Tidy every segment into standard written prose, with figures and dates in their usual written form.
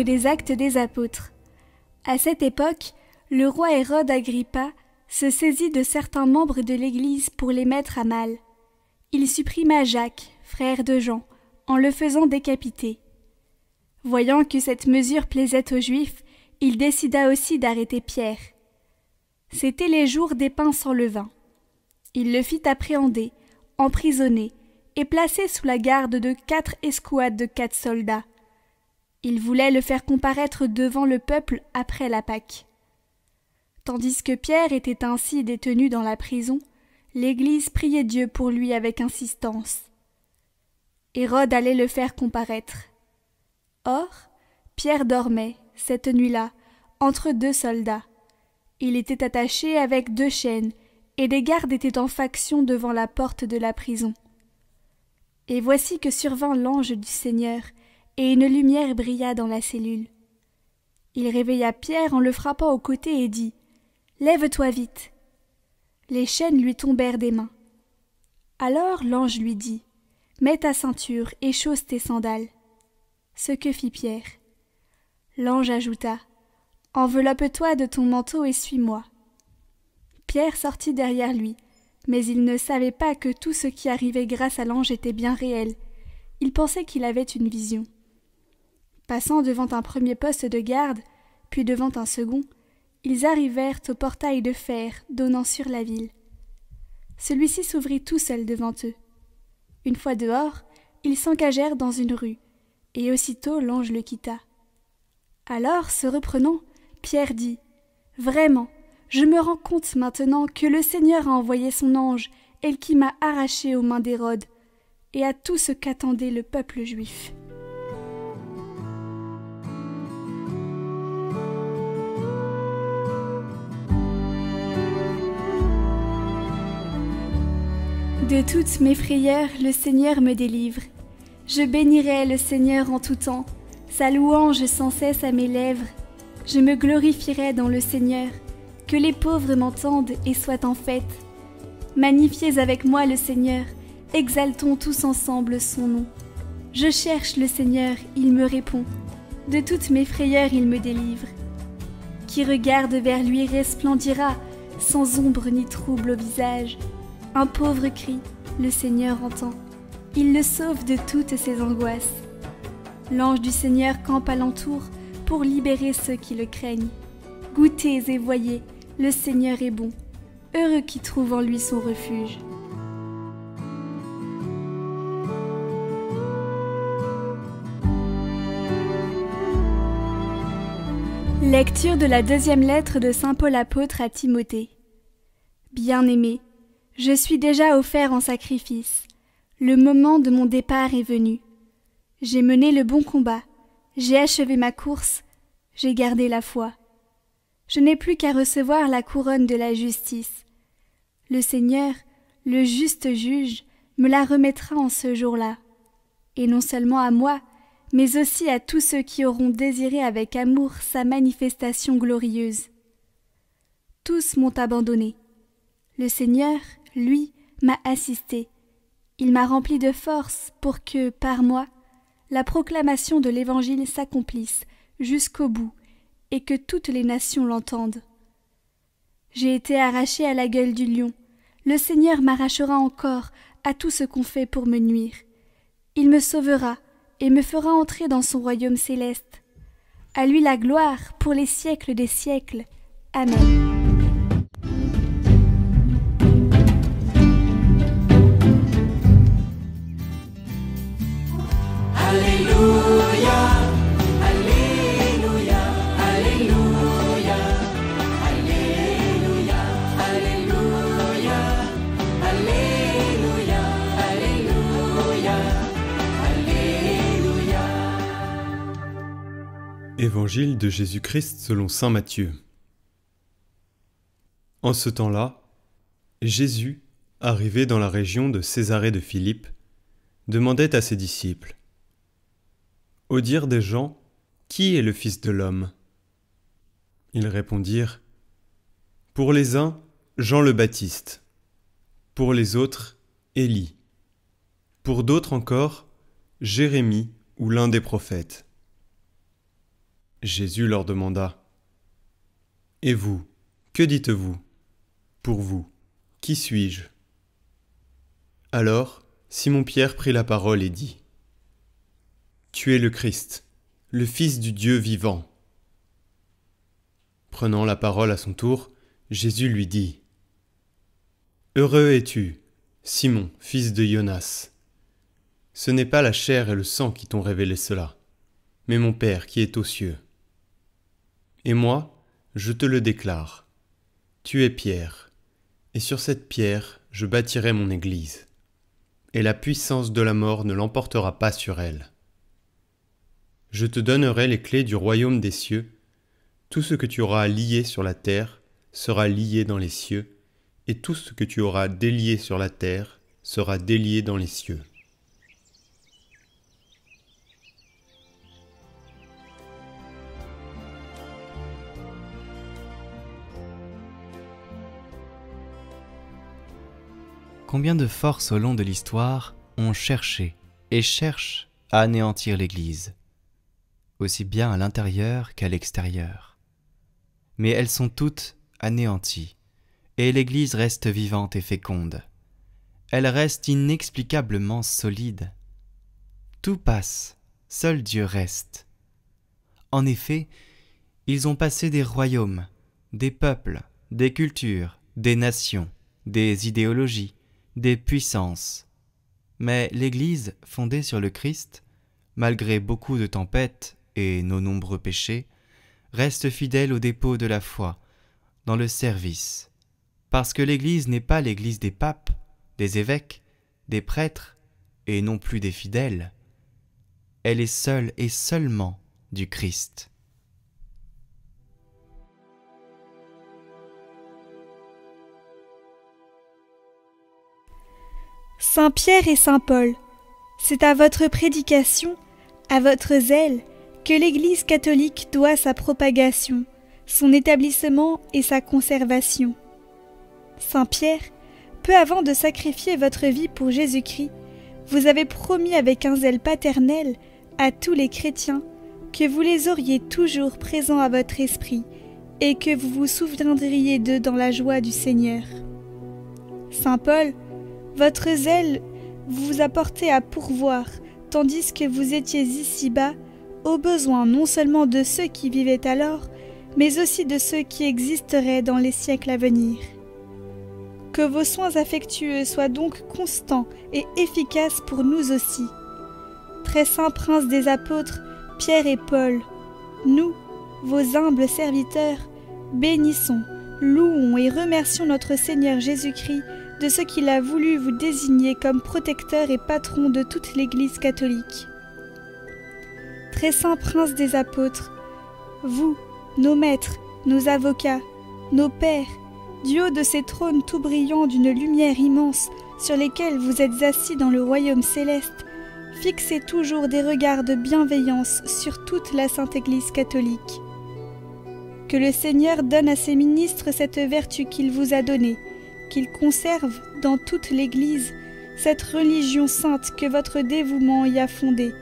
des Actes des Apôtres. À cette époque, le roi Hérode Agrippa se saisit de certains membres de l'Église pour les mettre à mal. Il supprima Jacques, frère de Jean, en le faisant décapiter. Voyant que cette mesure plaisait aux Juifs, il décida aussi d'arrêter Pierre. C'étaient les jours des pains sans levain. Il le fit appréhender, emprisonner et placer sous la garde de 4 escouades de 4 soldats. Il voulait le faire comparaître devant le peuple après la Pâque. Tandis que Pierre était ainsi détenu dans la prison, l'Église priait Dieu pour lui avec insistance. Hérode allait le faire comparaître. Or, Pierre dormait, cette nuit-là, entre 2 soldats. Il était attaché avec 2 chaînes, et des gardes étaient en faction devant la porte de la prison. Et voici que survint l'ange du Seigneur, et une lumière brilla dans la cellule. Il réveilla Pierre en le frappant au côté et dit « Lève-toi vite !» Les chaînes lui tombèrent des mains. Alors l'ange lui dit « Mets ta ceinture et chausse tes sandales. » Ce que fit Pierre. L'ange ajouta « Enveloppe-toi de ton manteau et suis-moi. » Pierre sortit derrière lui, mais il ne savait pas que tout ce qui arrivait grâce à l'ange était bien réel. Il pensait qu'il avait une vision. Passant devant un premier poste de garde, puis devant un second, ils arrivèrent au portail de fer donnant sur la ville. Celui-ci s'ouvrit tout seul devant eux. Une fois dehors, ils s'engagèrent dans une rue, et aussitôt l'ange le quitta. Alors, se reprenant, Pierre dit « Vraiment, je me rends compte maintenant que le Seigneur a envoyé son ange et qui m'a arraché aux mains d'Hérode et à tout ce qu'attendait le peuple juif. » De toutes mes frayeurs, le Seigneur me délivre. Je bénirai le Seigneur en tout temps, sa louange sans cesse à mes lèvres. Je me glorifierai dans le Seigneur, que les pauvres m'entendent et soient en fête. Magnifiez avec moi le Seigneur, exaltons tous ensemble son nom. Je cherche le Seigneur, il me répond. De toutes mes frayeurs, il me délivre. Qui regarde vers lui resplendira, sans ombre ni trouble au visage. Un pauvre cri, le Seigneur entend. Il le sauve de toutes ses angoisses. L'ange du Seigneur campe alentour pour libérer ceux qui le craignent. Goûtez et voyez, le Seigneur est bon. Heureux qui trouve en lui son refuge. Lecture de la 2e lettre de saint Paul apôtre à Timothée. Bien-aimé, je suis déjà offert en sacrifice. Le moment de mon départ est venu. J'ai mené le bon combat, j'ai achevé ma course, j'ai gardé la foi. Je n'ai plus qu'à recevoir la couronne de la justice. Le Seigneur, le juste juge, me la remettra en ce jour-là. Et non seulement à moi, mais aussi à tous ceux qui auront désiré avec amour sa manifestation glorieuse. Tous m'ont abandonné. Le Seigneur, lui, m'a assisté. Il m'a rempli de force pour que, par moi, la proclamation de l'Évangile s'accomplisse jusqu'au bout et que toutes les nations l'entendent. J'ai été arraché à la gueule du lion. Le Seigneur m'arrachera encore à tout ce qu'on fait pour me nuire. Il me sauvera et me fera entrer dans son royaume céleste. À lui la gloire pour les siècles des siècles. Amen. Évangile de Jésus-Christ selon saint Matthieu. En ce temps-là, Jésus, arrivé dans la région de Césarée de Philippe, demandait à ses disciples : « Au dire des gens, qui est le Fils de l'homme » Ils répondirent : « Pour les uns, Jean le Baptiste, pour les autres, Élie, pour d'autres encore, Jérémie ou l'un des prophètes. » Jésus leur demanda : « Et vous, que dites-vous ? Pour vous, qui suis-je ? » Alors Simon-Pierre prit la parole et dit : « Tu es le Christ, le Fils du Dieu vivant. » Prenant la parole à son tour, Jésus lui dit : « Heureux es-tu, Simon, fils de Jonas. Ce n'est pas la chair et le sang qui t'ont révélé cela, mais mon Père qui est aux cieux. Et moi, je te le déclare, tu es Pierre, et sur cette pierre je bâtirai mon Église, et la puissance de la mort ne l'emportera pas sur elle. Je te donnerai les clés du royaume des cieux. Tout ce que tu auras lié sur la terre sera lié dans les cieux, et tout ce que tu auras délié sur la terre sera délié dans les cieux. » Combien de forces au long de l'histoire ont cherché et cherchent à anéantir l'Église, aussi bien à l'intérieur qu'à l'extérieur. Mais elles sont toutes anéanties, et l'Église reste vivante et féconde. Elle reste inexplicablement solide. Tout passe, seul Dieu reste. En effet, ils ont passé des royaumes, des peuples, des cultures, des nations, des idéologies, des puissances. Mais l'Église, fondée sur le Christ, malgré beaucoup de tempêtes et nos nombreux péchés, reste fidèle au dépôt de la foi, dans le service. Parce que l'Église n'est pas l'Église des papes, des évêques, des prêtres, et non plus des fidèles. Elle est seule et seulement du Christ. Saint Pierre et Saint Paul, c'est à votre prédication, à votre zèle, que l'Église catholique doit sa propagation, son établissement et sa conservation. Saint Pierre, peu avant de sacrifier votre vie pour Jésus-Christ, vous avez promis avec un zèle paternel à tous les chrétiens que vous les auriez toujours présents à votre esprit et que vous vous souviendriez d'eux dans la joie du Seigneur. Saint Paul, votre zèle vous a porté à pourvoir, tandis que vous étiez ici-bas, aux besoins non seulement de ceux qui vivaient alors, mais aussi de ceux qui existeraient dans les siècles à venir. Que vos soins affectueux soient donc constants et efficaces pour nous aussi. Très saints princes des apôtres, Pierre et Paul, nous, vos humbles serviteurs, bénissons, louons et remercions notre Seigneur Jésus-Christ de ce qu'il a voulu vous désigner comme protecteur et patron de toute l'Église catholique. Très saints princes des apôtres, vous, nos maîtres, nos avocats, nos pères, du haut de ces trônes tout brillants d'une lumière immense sur lesquels vous êtes assis dans le royaume céleste, fixez toujours des regards de bienveillance sur toute la Sainte Église catholique. Que le Seigneur donne à ses ministres cette vertu qu'il vous a donnée, qu'il conserve dans toute l'Église cette religion sainte que votre dévouement y a fondée,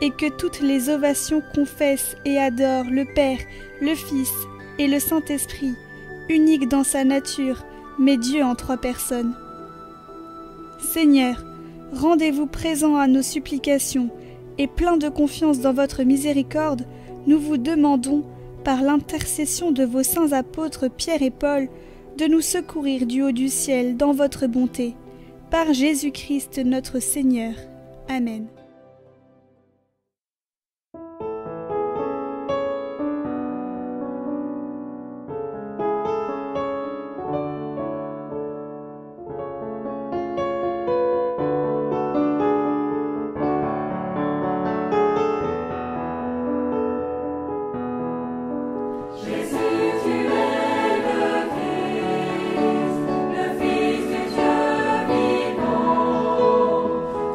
et que toutes les ovations confessent et adorent le Père, le Fils et le Saint-Esprit, unique dans sa nature, mais Dieu en trois personnes. Seigneur, rendez-vous présent à nos supplications, et plein de confiance dans votre miséricorde, nous vous demandons, par l'intercession de vos saints apôtres Pierre et Paul, de nous secourir du haut du ciel dans votre bonté. Par Jésus-Christ notre Seigneur. Amen.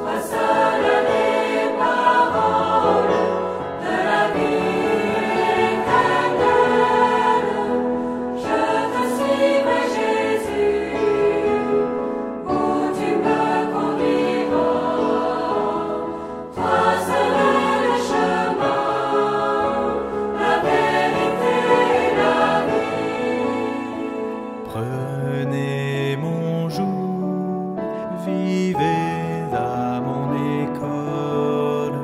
Grâce à la suivez à mon école,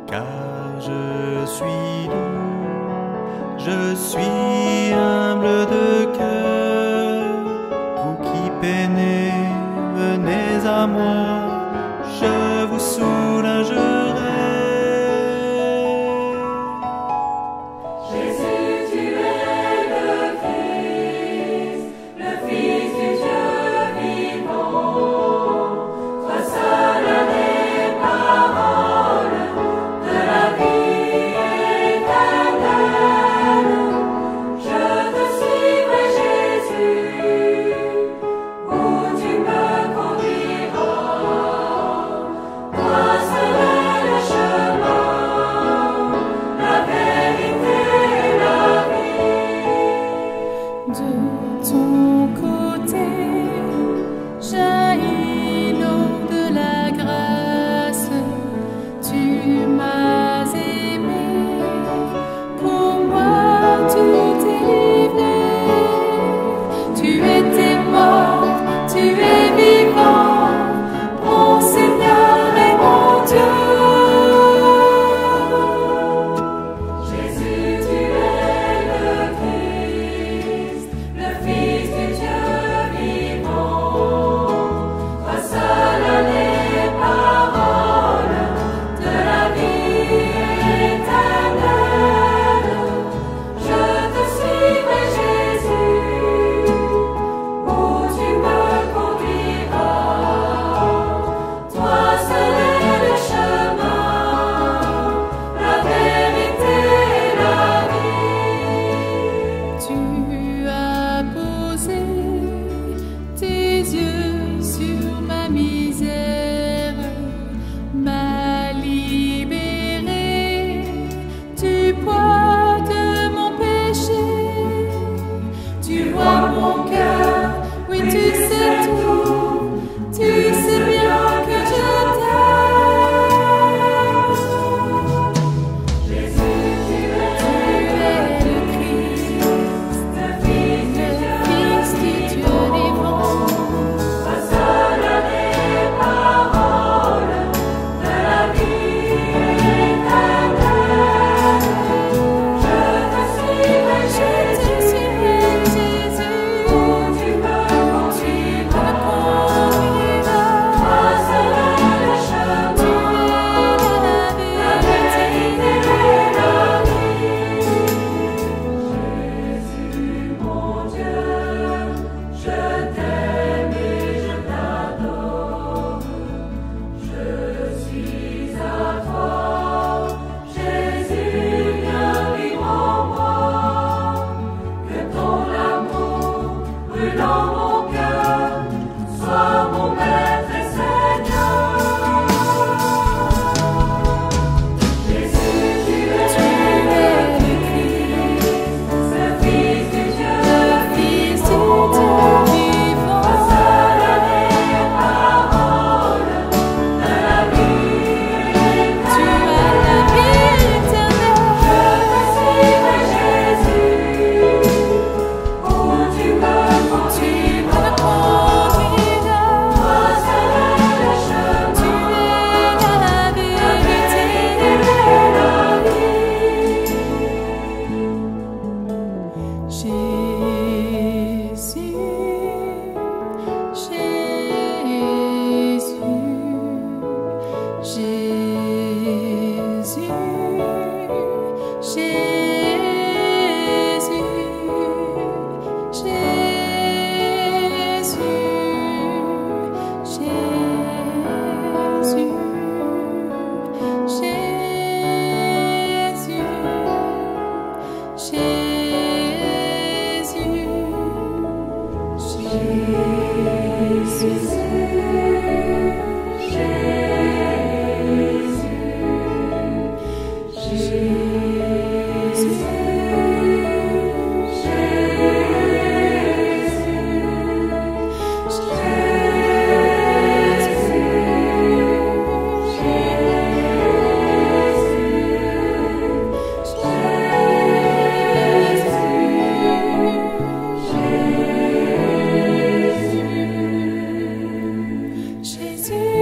car je suis doux, je suis humble de cœur. Vous qui peinez, venez à moi, je vous soulagerai. Où tu me conduiras.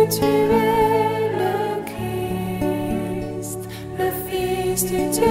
tu es le Christ, le Fils du Dieu